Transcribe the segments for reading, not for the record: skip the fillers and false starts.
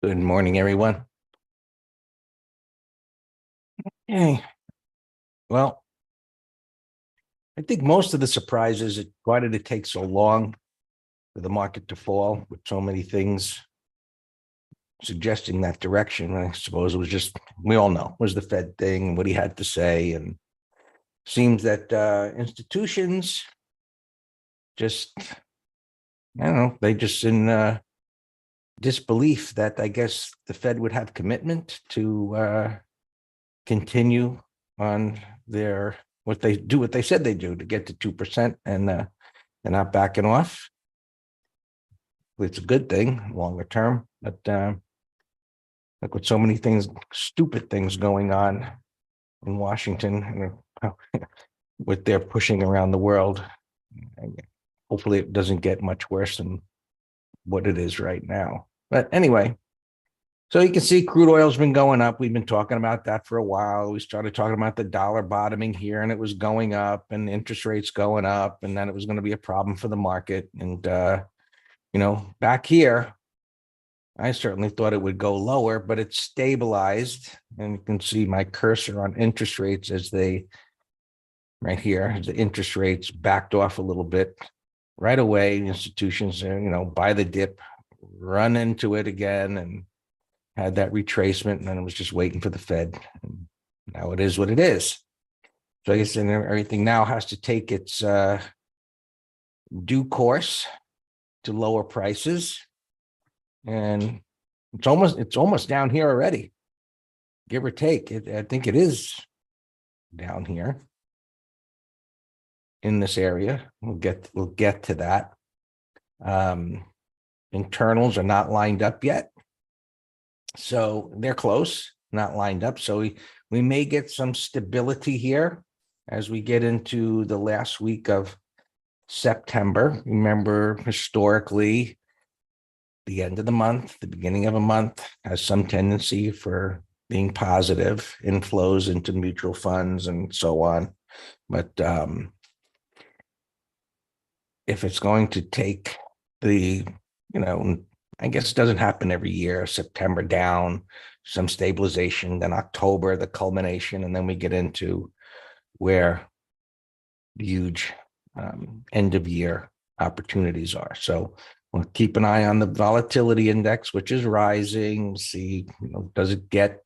Good morning, everyone. Hey, well, I think most of the surprises, why did it take so long for the market to fall with so many things suggesting that direction? I suppose it was just, we all know, was the Fed thing and what he had to say. And seems that institutions just, I don't know, they just in disbelief that I guess the Fed would have commitment to continue on their what they said they do to get to 2%, and they're not backing off. It's a good thing longer term, but like with so many things, stupid things going on in Washington and what they're pushing around the world, hopefully it doesn't get much worse than what it is right now. But anyway, so you can see crude oil's been going up. We've been talking about that for a while. We started talking about the dollar bottoming here, and it was going up, and interest rates going up, and then it was going to be a problem for the market. And back here, I certainly thought it would go lower, but it's stabilized. And you can see my cursor on interest rates as they, right here, as the interest rates backed off a little bit. Right away, institutions, buy the dip, run into it again, and had that retracement, and then it was just waiting for the Fed. And now it is what it is. So I guess everything now has to take its due course to lower prices. And it's almost down here already, give or take. I think it is down here in this area. We'll get to that. Internals are not lined up yet. So they're close, not lined up. So we may get some stability here as we get into the last week of September. Remember, historically, the end of the month, the beginning of a month has some tendency for being positive, inflows into mutual funds and so on. But if it's going to take the, I guess it doesn't happen every year. September down, some stabilization, then October, the culmination, and then we get into where the huge end of year opportunities are. So we'll keep an eye on the volatility index, which is rising. We'll see, does it get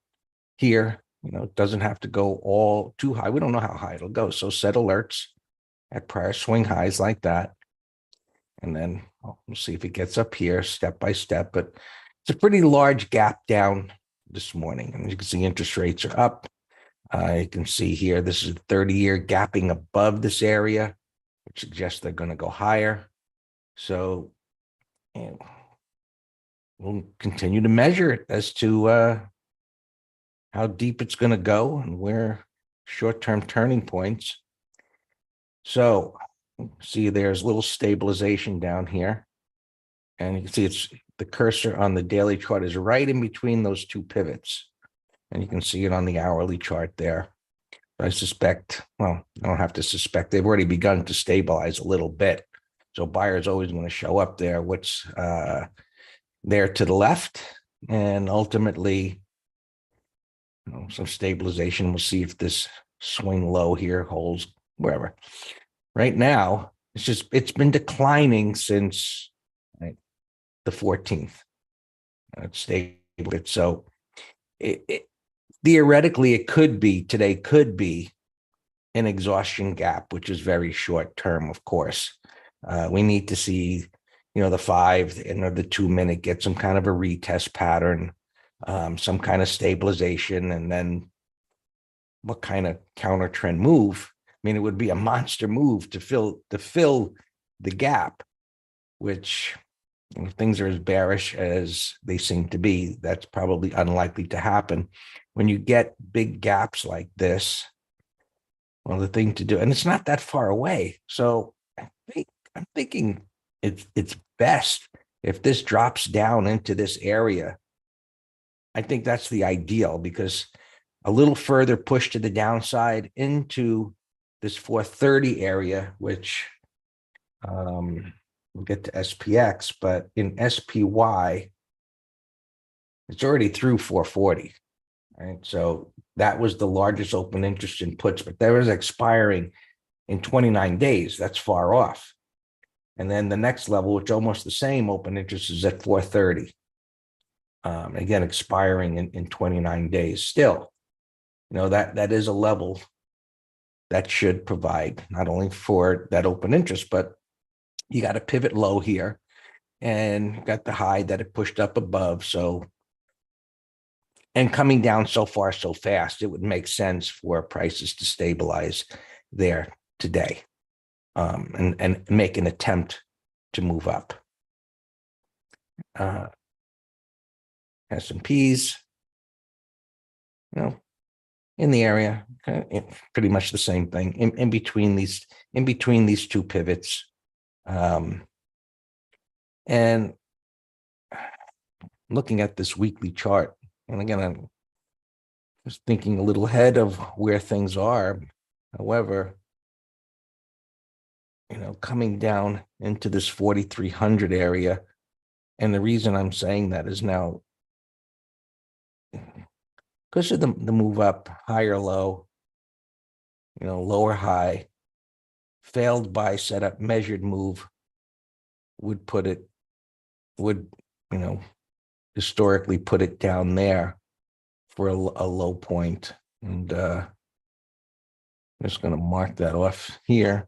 here? It doesn't have to go all too high. We don't know how high it'll go. So set alerts at prior swing highs like that. And then we'll see if it gets up here step by step. But it's a pretty large gap down this morning. And you can see interest rates are up. You can see here, this is a 30-year gapping above this area, which suggests they're going to go higher. So we'll continue to measure it as to how deep it's going to go and where short-term turning points. So see, there's a little stabilization down here. And you can see it's the cursor on the daily chart is right in between those two pivots. And you can see it on the hourly chart there. I suspect, well, I don't have to suspect, they've already begun to stabilize a little bit. So buyers always going to show up there, what's there to the left. And ultimately, some stabilization. We'll see if this swing low here holds wherever. Right now, it's been declining since the 14th. It's stable. So theoretically, it could be an exhaustion gap, which is very short term, of course. We need to see, the 5 and the 2 minute get some kind of a retest pattern, some kind of stabilization, and then what kind of counter trend move. I mean, it would be a monster move to fill the gap, which if things are as bearish as they seem to be, that's probably unlikely to happen. When you get big gaps like this, well, the thing to do, and it's not that far away. So I'm thinking it's best if this drops down into this area. I think that's the ideal, because a little further push to the downside into this 430 area, which we'll get to SPX, but in SPY, It's already through 440. Right. So that was the largest open interest in puts, but that was expiring in 29 days. That's far off. And then the next level, which almost the same open interest, is at 430. Again, expiring in 29 days. Still, that is a level that should provide not only for that open interest, but you got a pivot low here and got the high that it pushed up above. So, and coming down so far so fast, it would make sense for prices to stabilize there today, and make an attempt to move up. S&Ps, in the area, pretty much the same thing in between these two pivots. And looking at this weekly chart, and again, I'm just thinking a little ahead of where things are. However, coming down into this 4,300 area, and the reason I'm saying that is now because of the move up, higher low, lower high, failed buy setup, measured move would historically put it down there for a low point. And I'm just going to mark that off here.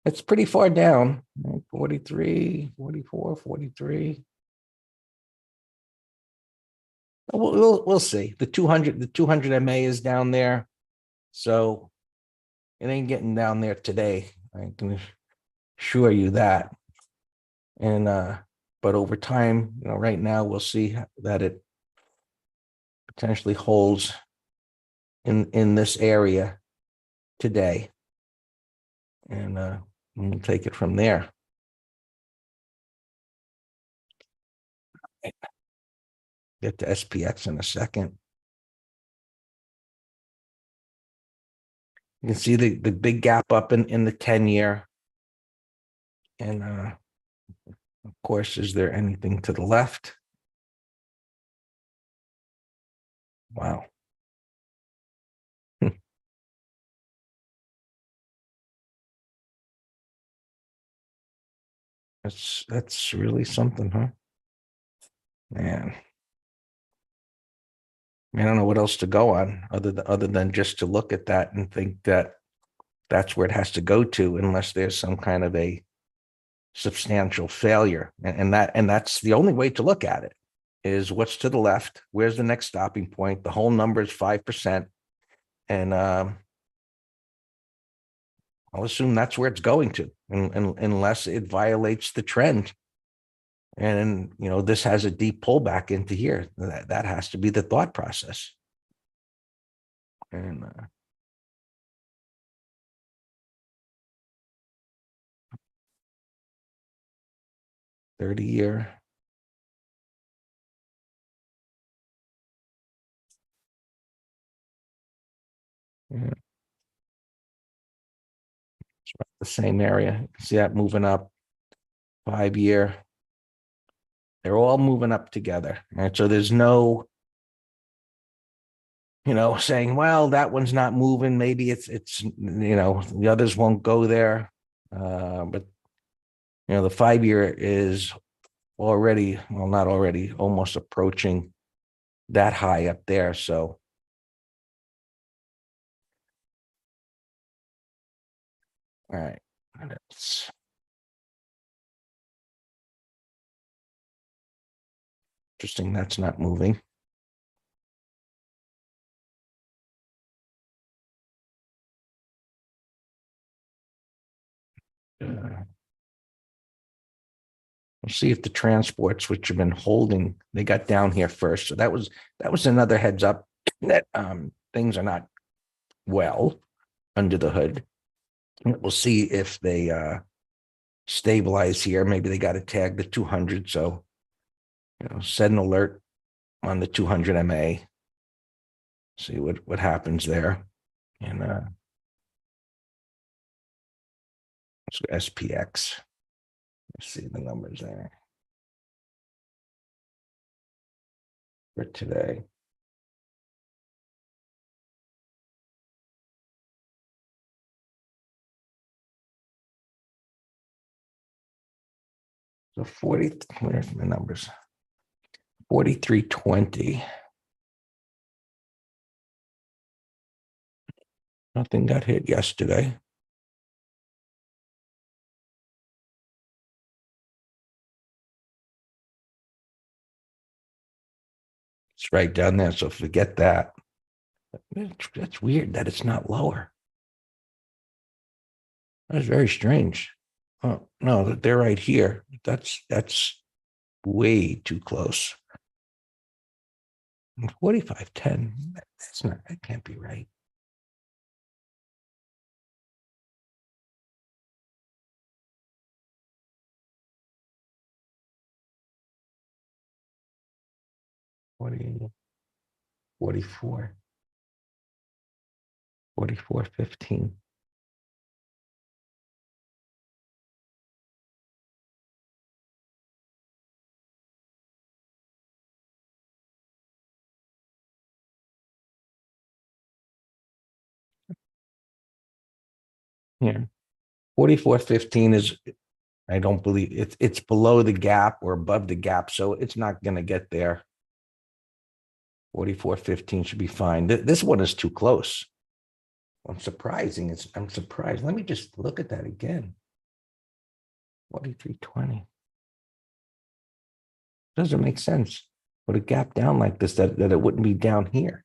It's pretty far down, 43, 44, 43. We'll see. The 200 MA is down there. So it ain't getting down there today. I can assure you that. And but over time, right now we'll see that it potentially holds in this area today. And we'll take it from there. Get to SPX in a second. You can see the big gap up in the 10-year. And of course, is there anything to the left? Wow. That's really something, huh? Man. I don't know what else to go on other than just to look at that and think that that's where it has to go to, unless there's some kind of a substantial failure. And that's the only way to look at it, is what's to the left. Where's the next stopping point? The whole number is 5%. And I'll assume that's where it's going to, unless it violates the trend. And, this has a deep pullback into here. That has to be the thought process. And 30-year. Yeah. It's about the same area. See that moving up. 5-year. They're all moving up together. Right? So there's no, saying, well, that one's not moving. Maybe it's the others won't go there. But the 5-year is already, well, not already, almost approaching that high up there. So all right. That's interesting. That's not moving. We'll see if the transports, which have been holding, they got down here first. So that was another heads up that things are not well under the hood. We'll see if they stabilize here. Maybe they got to tag the 200. So, set an alert on the 200 MA. See what happens there. And so SPX. Let's see the numbers there. for today. So 40, where's my numbers? 43.20. Nothing got hit yesterday. It's right down there, so forget that. That's weird that it's not lower. That's very strange. Oh, no, they're right here. That's way too close. 45.10. That's not, that can't be right. What 44. 44.15. Yeah. 44.15 is, I don't believe it's below the gap or above the gap, so it's not going to get there. 44.15 should be fine. This one is too close. I'm surprised. Let me just look at that again. 43.20. Doesn't make sense. With a gap down like this, that it wouldn't be down here.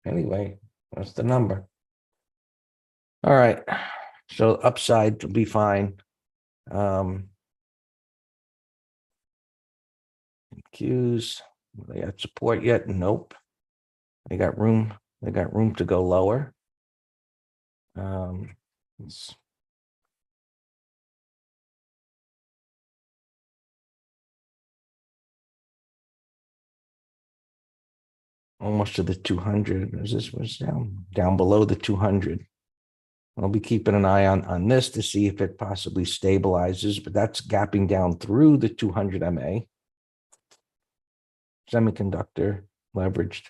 Anyway, that's the number. All right. So upside will be fine. Qs, they got support yet? Nope. They got room. They got room to go lower. It's almost to the 200. This was down below the 200. I'll be keeping an eye on this to see if it possibly stabilizes, but that's gapping down through the 200 MA. Semiconductor leveraged.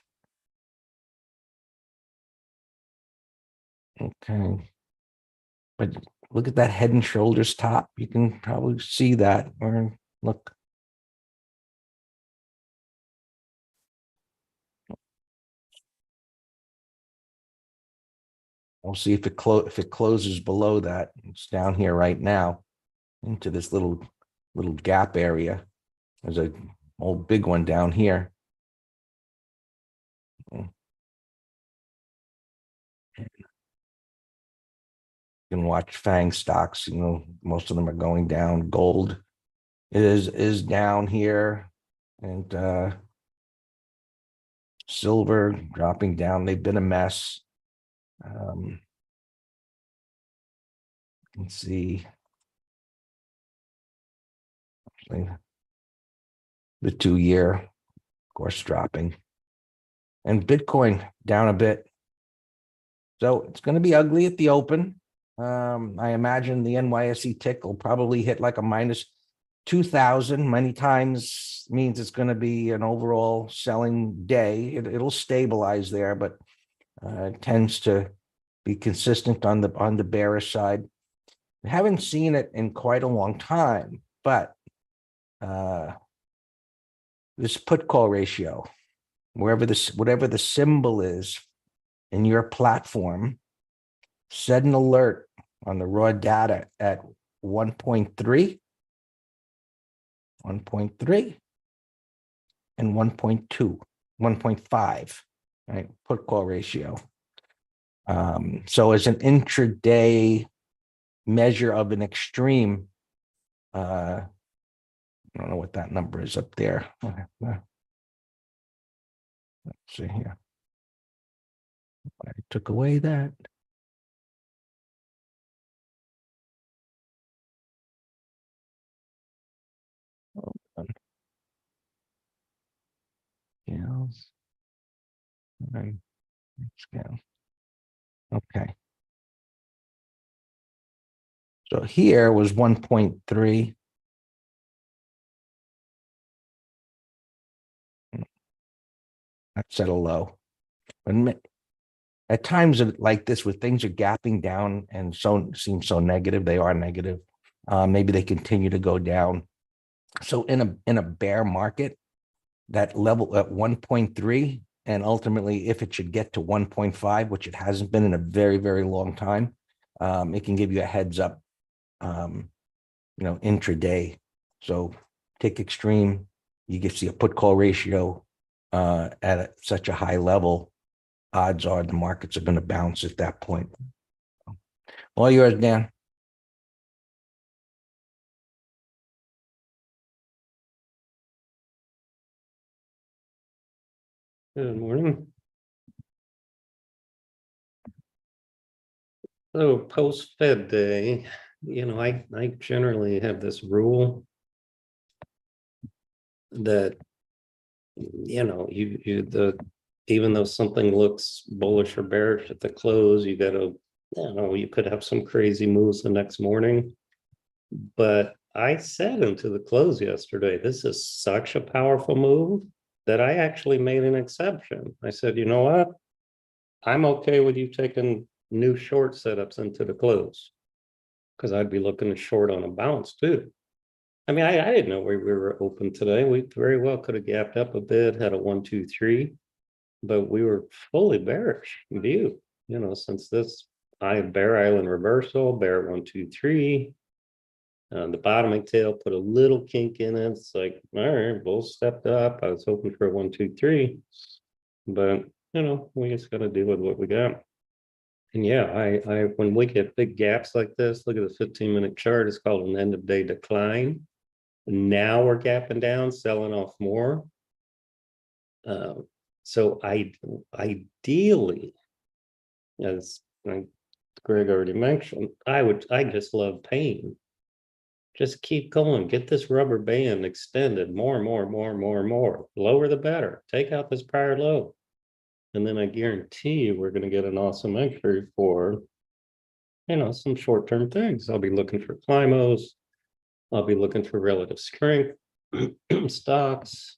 Okay. But look at that head and shoulders top. You can probably see that. Or look. We'll see if it closes below that. It's down here right now into this little gap area. There's a old big one down here. You can watch FANG stocks. You know, most of them are going down. Gold is down here, and silver dropping down. They've been a mess. Let's see. The 2-year, of course, dropping. And Bitcoin down a bit. So it's going to be ugly at the open. I imagine the NYSE tick will probably hit like a minus 2,000 many times, means it's going to be an overall selling day. It'll stabilize there, but it tends to be consistent on the bearish side. I haven't seen it in quite a long time, but this put call ratio, whatever the symbol is in your platform, set an alert on the raw data at 1.3, 1.3, and 1.2, 1.5, right? Put call ratio. So as an intraday measure of an extreme, I don't know what that number is up there. Let's see here. I took away that. Scales. Right. Scale. Okay. So here was 1.3. That's at a low. And at times like this, where things are gapping down and so seem so negative, they are negative. Maybe they continue to go down. So in a bear market, that level at 1.3, and ultimately, if it should get to 1.5, which it hasn't been in a very, very long time, it can give you a heads up, intraday. So take extreme. You can see a put call ratio at such a high level. Odds are the markets are going to bounce at that point. All yours, Dan. Good morning. So post-Fed day, I generally have this rule that, even though something looks bullish or bearish at the close, you could have some crazy moves the next morning. But I said into the close yesterday, this is such a powerful move that I actually made an exception. I said, you know what? I'm okay with you taking new short setups into the close, because I'd be looking to short on a bounce too. I mean, I didn't know where we were open today. We very well could have gapped up a bit, had a 1, 2, 3, but we were fully bearish view, since this bear island reversal, bear 1, 2, 3. The bottoming tail put a little kink in it. It's like, all right, bulls stepped up. I was hoping for a 1, 2, 3, but we just got to deal with what we got. And yeah, I when we get big gaps like this, look at the 15-minute chart. It's called an end of day decline. Now we're gapping down, selling off more. So ideally, as Greg already mentioned, I just love pain. Just keep going, get this rubber band extended more and more and more and more and more. Lower the better. Take out this prior low. And then I guarantee you we're going to get an awesome entry for, some short-term things. I'll be looking for climbos. I'll be looking for relative strength stocks.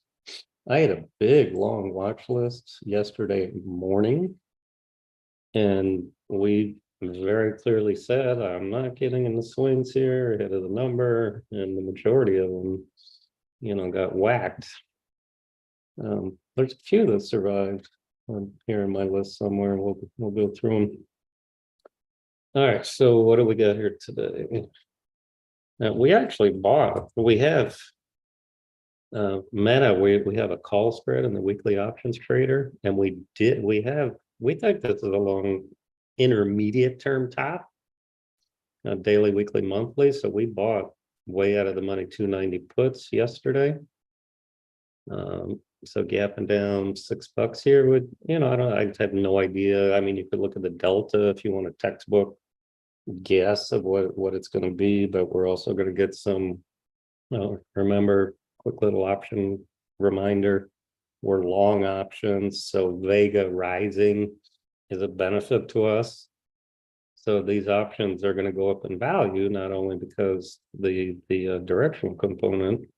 I had a big long watch list yesterday morning, and we very clearly said, I'm not getting in the swings here ahead of the number, and the majority of them, got whacked. There's a few that survived here in my list somewhere. We'll go through them. All right, so what do we got here today? We actually we have Meta, we have a call spread in the weekly options trader, and we think this is a long intermediate term top, daily, weekly, monthly. So we bought way out of the money 290 puts yesterday. So gapping down $6 here would, I have no idea. I mean, you could look at the delta if you want a textbook guess of what it's going to be, but we're also going to get some, remember, quick little option reminder, we're long options, so Vega rising is a benefit to us. So these options are going to go up in value, not only because the directional component,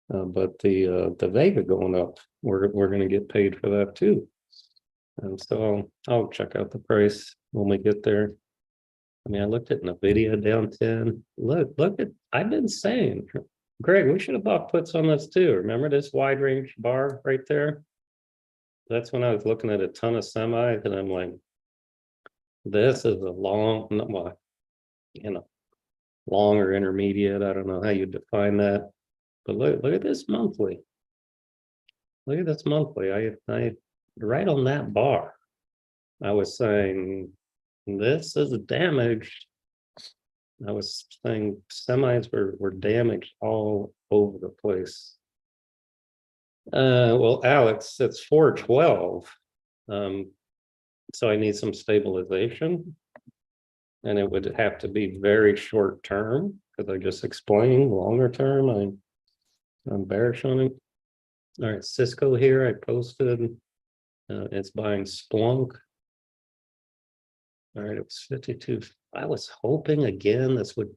but the Vega going up, we're going to get paid for that too. And so I'll check out the price when we get there. I mean, I looked at Nvidia down 10. Look at, I've been saying, Greg, we should have bought puts on this too. Remember this wide range bar right there? That's when I was looking at a ton of semis, and I'm like, this is a long, well, long or intermediate. I don't know how you define that, but look at this monthly. Look at this monthly. I right on that bar, I was saying this is damaged. I was saying semis were damaged all over the place. Well, Alex, it's 412. So I need some stabilization. And it would have to be very short term, because I just explained longer term. I'm bearish on it. All right, Cisco here, I posted. It's buying Splunk. All right, it was 52. I was hoping again this would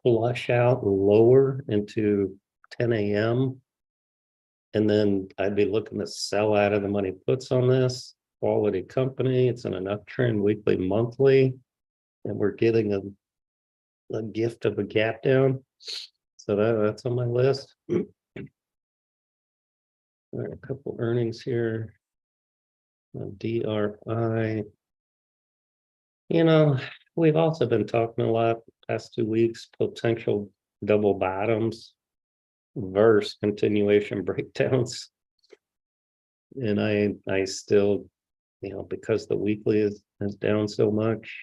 flush out lower into 10 a.m. And then I'd be looking to sell out of the money puts on this quality company. It's in an uptrend weekly, monthly, and we're getting a gift of a gap down. So that's on my list. All right, a couple earnings here. DRI. You know, we've also been talking a lot past 2 weeks, potential double bottoms versus continuation breakdowns. And I still, because the weekly is down so much,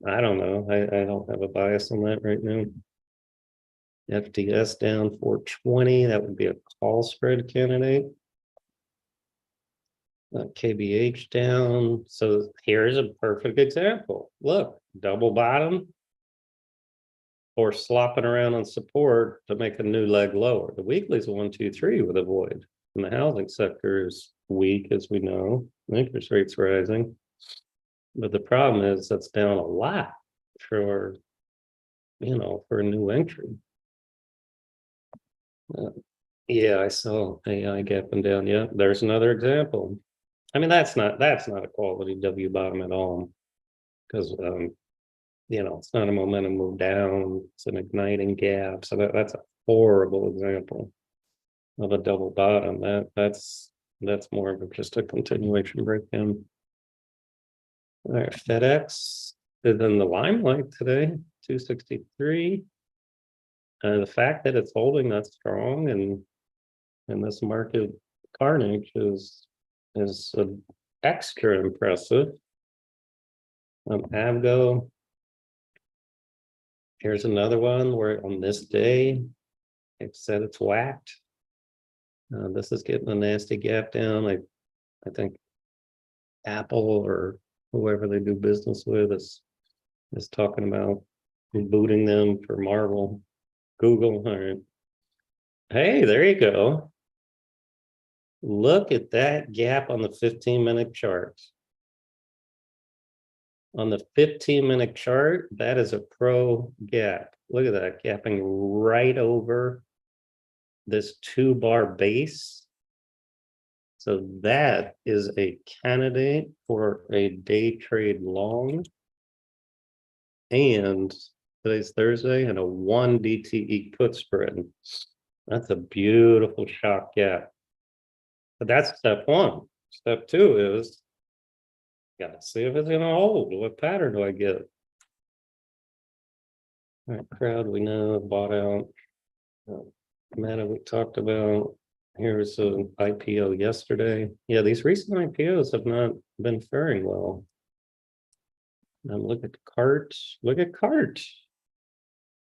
I don't know. I don't have a bias on that right now. FTS down 420, that would be a call spread candidate. KBH down. So here's a perfect example. Look, double bottom or slopping around on support to make a new leg lower. The weekly's a 1, 2, 3 with a void. And the housing sector is weak, as we know. Interest rates rising. But the problem is that's down a lot for, for a new entry. Yeah, I saw AI gapping down. Yeah, there's another example. I mean, that's not a quality W bottom at all, because it's not a momentum move down, it's an igniting gap. So that's a horrible example of a double bottom. That's more of just a continuation breakdown. All right, FedEx is in the limelight today, 263. The fact that it's holding that strong and this market carnage is extra impressive. Avgo, here's another one where on this day it said it's whacked. This is getting a nasty gap down. I think Apple or whoever they do business with is talking about booting them for Marvel. Google, all right. Hey, there you go. Look at that gap on the 15-minute chart. On the 15-minute chart, that is a pro gap. Look at that, gapping right over this 2-bar base. So that is a candidate for a day trade long. And today's Thursday, and a 1 DTE put spread. That's a beautiful shock gap. But that's step one. Step two is gotta see if it's gonna hold. What pattern do I get? All right, crowd we know bought out. Meta we talked about. Here's an IPO yesterday. Yeah, these recent IPOs have not been faring well. Now look at cart. Look at cart.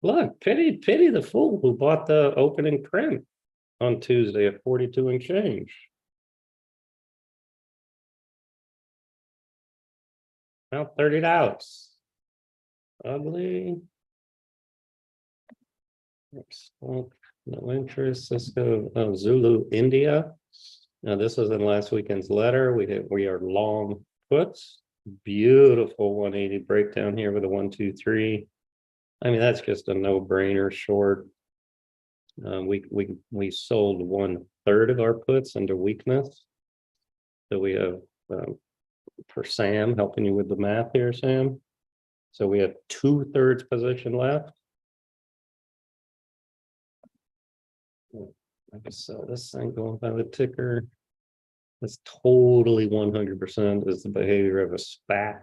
Look, pity the fool who bought the opening print on Tuesday at 42 and change. Now $30. Ugly. No interest. Let's go. Zulu India. Now this was in last weekend's letter. We are long puts. Beautiful 180 breakdown here with a 1, 2, 3. I mean, that's just a no-brainer short. We sold 1/3 of our puts into weakness. So we have for Sam helping you with the math here, Sam. So we have 2/3 position left. I can sell this thing going by the ticker. That's totally 100% is the behavior of a SPAC.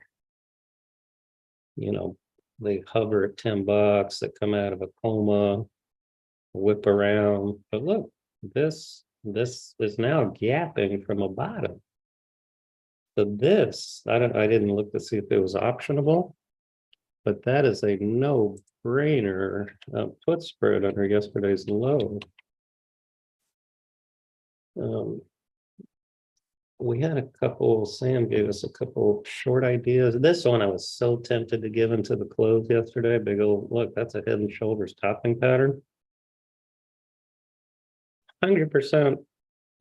They hover at $10, they come out of a coma, whip around. But look, this is now gapping from a bottom. So this, I didn't look to see if it was optionable, but that is a no-brainer put spread under yesterday's low. We had a couple, Sam gave us a couple short ideas. This one I was so tempted to give into the close yesterday. Big old, look, that's a head and shoulders topping pattern. 100%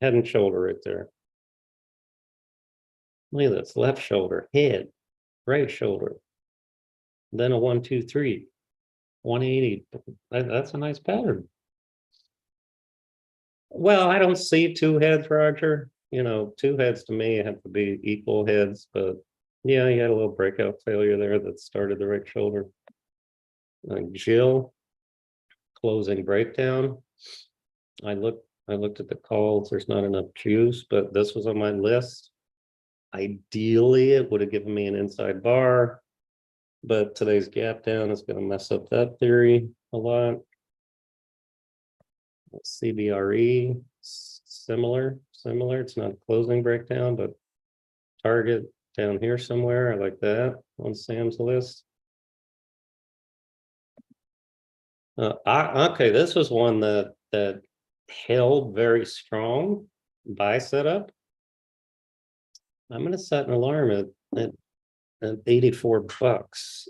head and shoulder right there. Look at this, left shoulder, head, right shoulder. Then a 1, 2, 3, 180. That's a nice pattern. Well, I don't see two heads, Roger. You know, two heads to me have to be equal heads, but yeah, you had a little breakout failure there that started the right shoulder. Jill, closing breakdown. I looked at the calls. There's not enough juice, but this was on my list. Ideally, it would have given me an inside bar, but today's gap down is going to mess up that theory a lot. CBRE, similar. It's not a closing breakdown, but target down here somewhere. I like that on Sam's list. Okay, this was one that held very strong buy setup. I'm going to set an alarm at 84 bucks.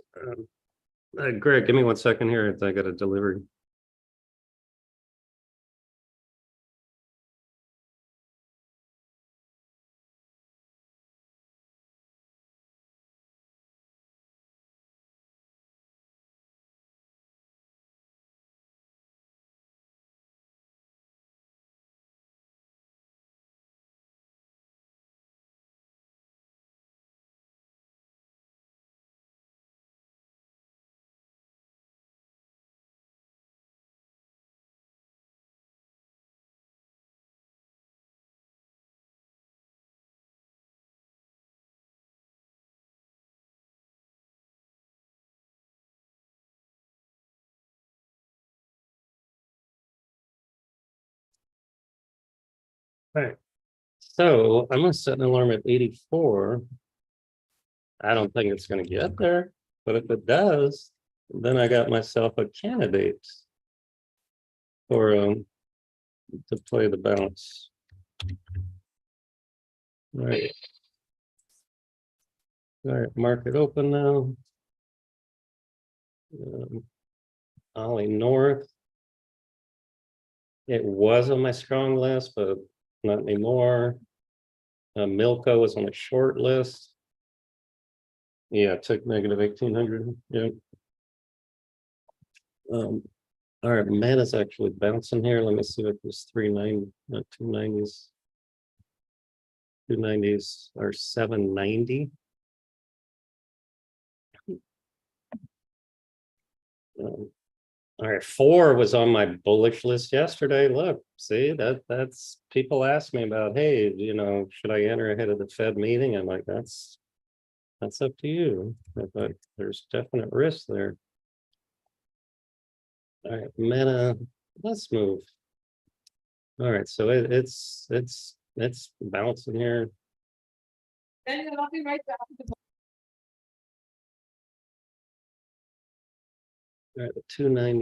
Greg, give me 1 second here. I got a delivery. All right. So I'm going to set an alarm at 84. I don't think it's going to get there, but if it does, then I got myself a candidate for to play the bounce. All right. All right, market open now. Ollie North. It was on my strong list, but not anymore. Milko was on a short list. Yeah, it took negative 1800. Yeah. All right, Meta's actually bouncing here. Let me see what this 390, 290s. 290s are 790. All right, 4 was on my bullish list yesterday. Look, see that's people ask me about, hey, you know, should I enter ahead of the Fed meeting? I'm like, that's up to you. But there's definite risk there. All right, Meta, let's move. All right, so it's bouncing here. And I'll be right back. All right, the 290.